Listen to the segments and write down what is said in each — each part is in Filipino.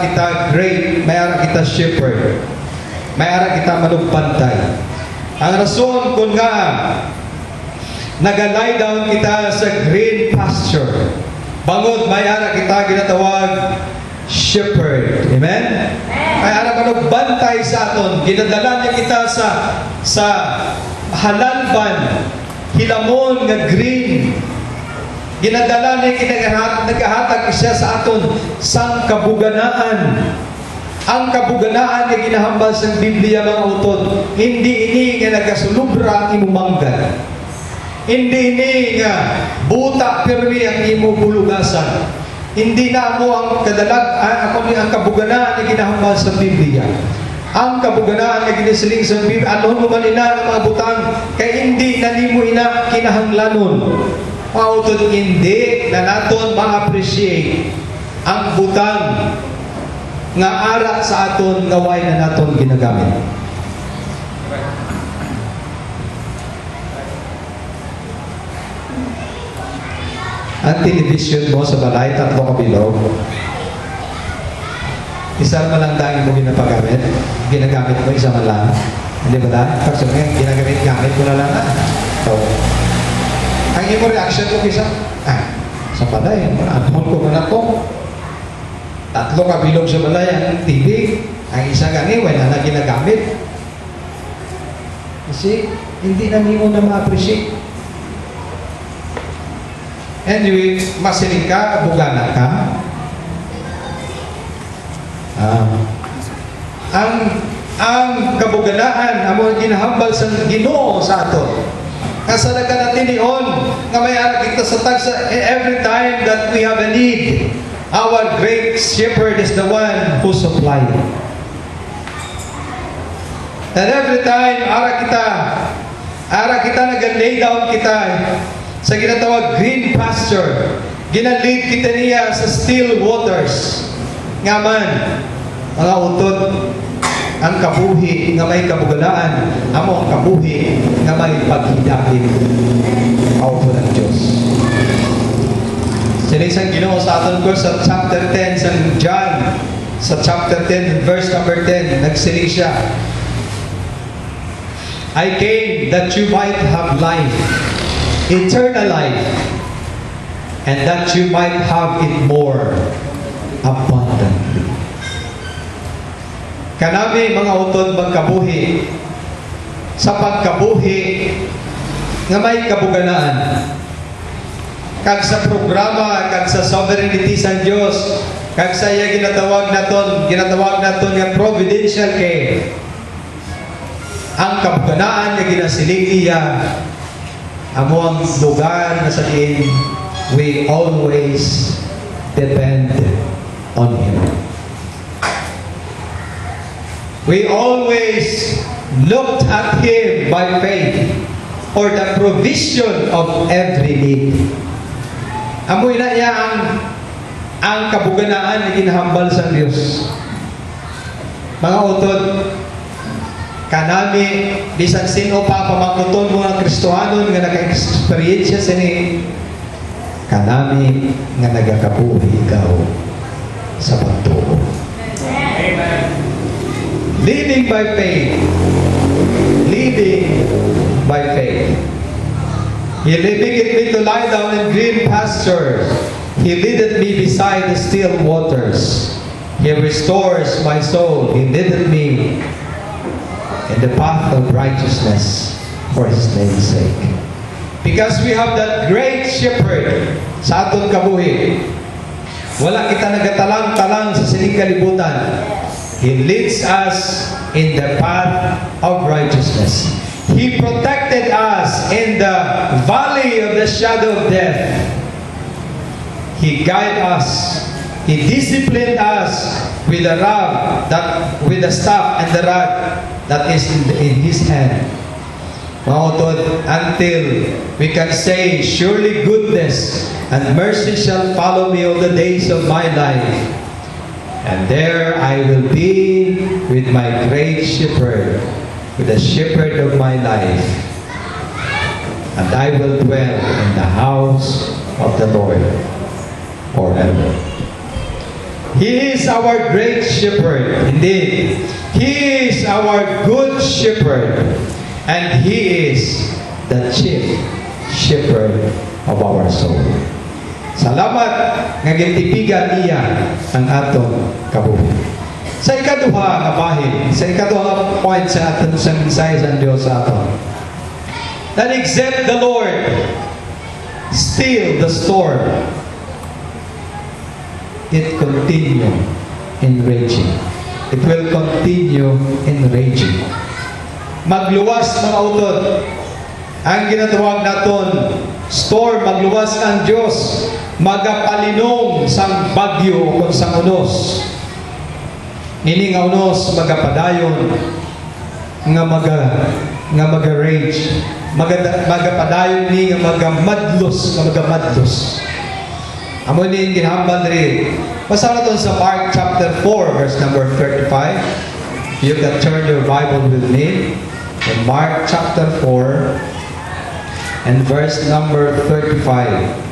kita great, may ara kita shepherd, may ara kita manugbantay. Ang rason kung nga nagalay down kita sa green pasture, bangod may ara kita ginatawag shepherd. Amen? May ara manugbantay sa aton. Ginadala niya kita sa halalban, hilamon nga green. Ginadala niya nagahatag siya sa aton sang kabuganaan. Ang kabuganaan na ginahambal sa Biblia, mga utod, hindi ini nga nagasulubra ang imumanggan. Hindi ini nga buta pirmi ang imubulugasan. Hindi na mo ang ang kabuganaan na ginahambal sa Biblia. Ang kabuganaan na ginasiling sa Biblia, anon mo man ina ng mga butang, kay hindi na nimo ina kinahanglanon. Pautod hindi na naton ma-appreciate ang butang nga ara sa aton ngaway na naton ginagamit. Ang television mo sa balay, 3 kabilog. Isa man lang dahil mo ginapagamit. Ginagamit mo, isa man lang. Hindi ba dahil? Pag sabihin, ginagamit mo na lang. So, ang imo reaction ko kisa, sa balay, anhon ko na to. 3 kabilog sa balay ang TV. Ang isa gani, wala na ginagamit. Kasi, hindi na nimo na ma-appreciate. Anyway, masiling ka, bugana ka. Ang kabuganaan, amo ginahambal sa Ginoo sa aton. Kasalaga natin niyon, nga may ara kita sa tagsa, every time that we have a need, our great shepherd is the one who supplies. And every time, ara kita nag-lay down kita sa ginatawag green pasture, ginalid kita niya sa still waters. Nga man, mga utod, ang kabuhi nga may kabugalaan, amo ang kabuhi nga may paghidapin. Kaupo ng Diyos. Sinisang Ginoo sa aton ko sa chapter 10 sa John, sa chapter 10 verse number 10, nagsiling siya, I came that you might have life, eternal life, and that you might have it more abundantly. Kanami mga utod magkabuhi sa pagkabuhi nga may kabuganaan. Kag sa programa, kag sa sovereignty sa Dios, kag sa iya ginatawag naton nga providential care. Ang kabuganaan nga ginasiling iya amo ang lugar na sa diin we always depend on Him. We always looked at Him by faith for the provision of every need. Amoy na niya ang kabuganaan na ginahambal sa Diyos. Mga utod, kanami, bisan sino pa pamakuton mo ng Kristohanon nga naka-experience sa ni, kanami nga nagakabuhi ikaw sa pagtuo. Amen. Living by faith. Living by faith. He maketh me to lie down in green pastures. He leadeth me beside the still waters. He restores my soul. He leadeth me in the path of righteousness for His name's sake. Because we have that great shepherd sa aton kabuhi. Wala kita nagatalang-talang sa sining kalibutan. He leads us in the path of righteousness. He protected us in the valley of the shadow of death. He guided us. He disciplined us with the rod, with the staff and the rod that is in His hand. Until we can say, surely goodness and mercy shall follow me all the days of my life. And there I will be with my great shepherd, with the shepherd of my life. And I will dwell in the house of the Lord forever. He is our great shepherd. Indeed, He is our good shepherd. And He is the chief shepherd of our soul. Salamat nga gintipigan niya ang atong kabuhi. Sa ikaduha nga bahin, sa ikaduha nga point sa aton sa mensahe sa Dios sa aton. That except the Lord still the storm, it continue in raging. It will continue in raging. Magluwas mga utod. Ang ginatawag naton storm, magluwas ang Diyos, magapalinong sang bagyo o kung sang unos. Ini nga unos magapadayon nga maga-rage. Magapadayon ni nga magamadlos. Amo ni ginhambal rin. Basta na sa Mark chapter 4 verse number 35. You can turn your Bible with me. In Mark chapter 4 and verse number 35.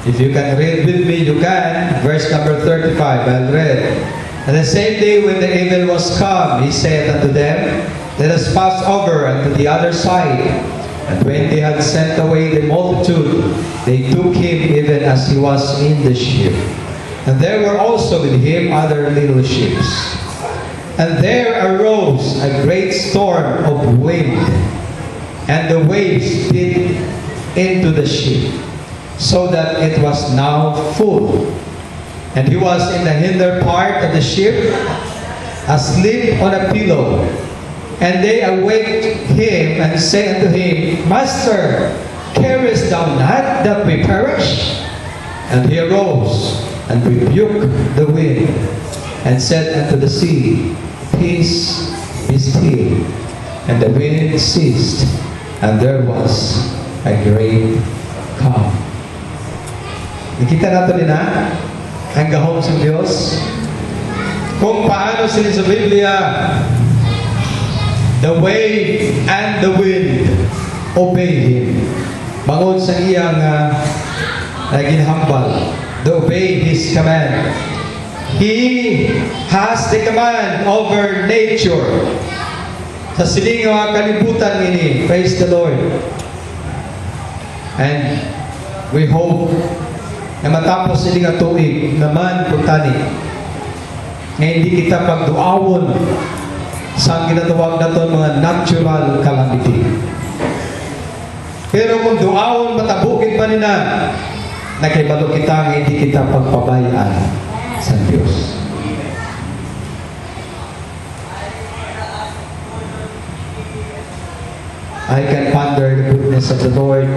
If you can read with me, you can. Verse number 35, I'll read. And the same day when the evening was come, he said unto them, Let us pass over unto the other side. And when they had sent away the multitude, they took him even as he was in the ship. And there were also with him other little ships. And there arose a great storm of wind, and the waves beat into the ship, so that it was now full. And he was in the hinder part of the ship, asleep on a pillow. And they awaked him and said unto him, Master, carest thou not that we perish? And he arose and rebuked the wind, and said unto the sea, Peace, be still. And the wind ceased, and there was a great calm. Nakita natin na ang gahom sa Diyos. Kung paano sila sa Biblia, the wave and the wind obey Him. Bangod sa iyang ginhambal, they obey His command. He has the command over nature. Sa siling mga kalibutan ini, praise the Lord. And we hope na matapos siling nga tuig naman putani nga hindi kita pagduawon sa ginatawag nato mga natural calamity. Pero kung duawon matabukid pa nina, nakibalo kita nga hindi kita pagpabayaan sa Diyos. I can ponder the goodness of the Lord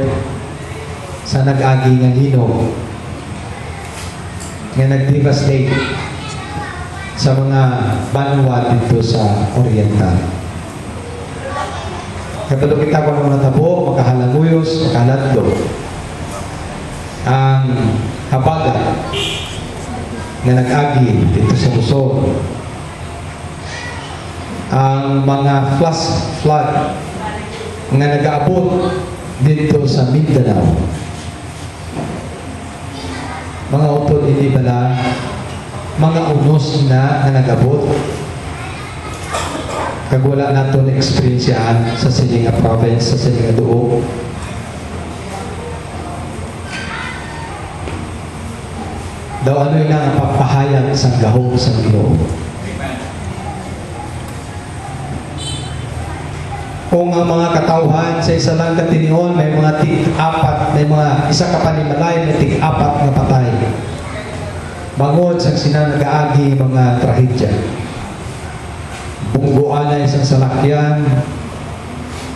sa nag-agi nga lino nga nag-devastate sa mga banwa dito sa Oriental. Kapag kita ko ng mga tabo, makahalanguyos, makaladlo. Ang habagat na nag-agi dito sa Luzon. Ang mga flood nga nag-aabot dito sa Mindanao. Mga utol, hindi pala mga unos na nag-abot. Kag wala nato na experiencehan sa Silinga province, sa Silinga Duog. Daw ano yung nga papahayag sa gahong sa Ginoo. Kung ang mga katawhan sa isa lang katinion, may mga tig-apat, may mga isa ka panimalay, may tig-apat nga patay. Bangod sa sinanagaagi mga trahedya. Bungguan na isang salakyan,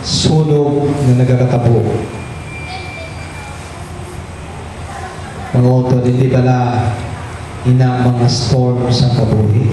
sunog na nagkakatabo. Mga utod, hindi pala ina mga storm sa kabuhi.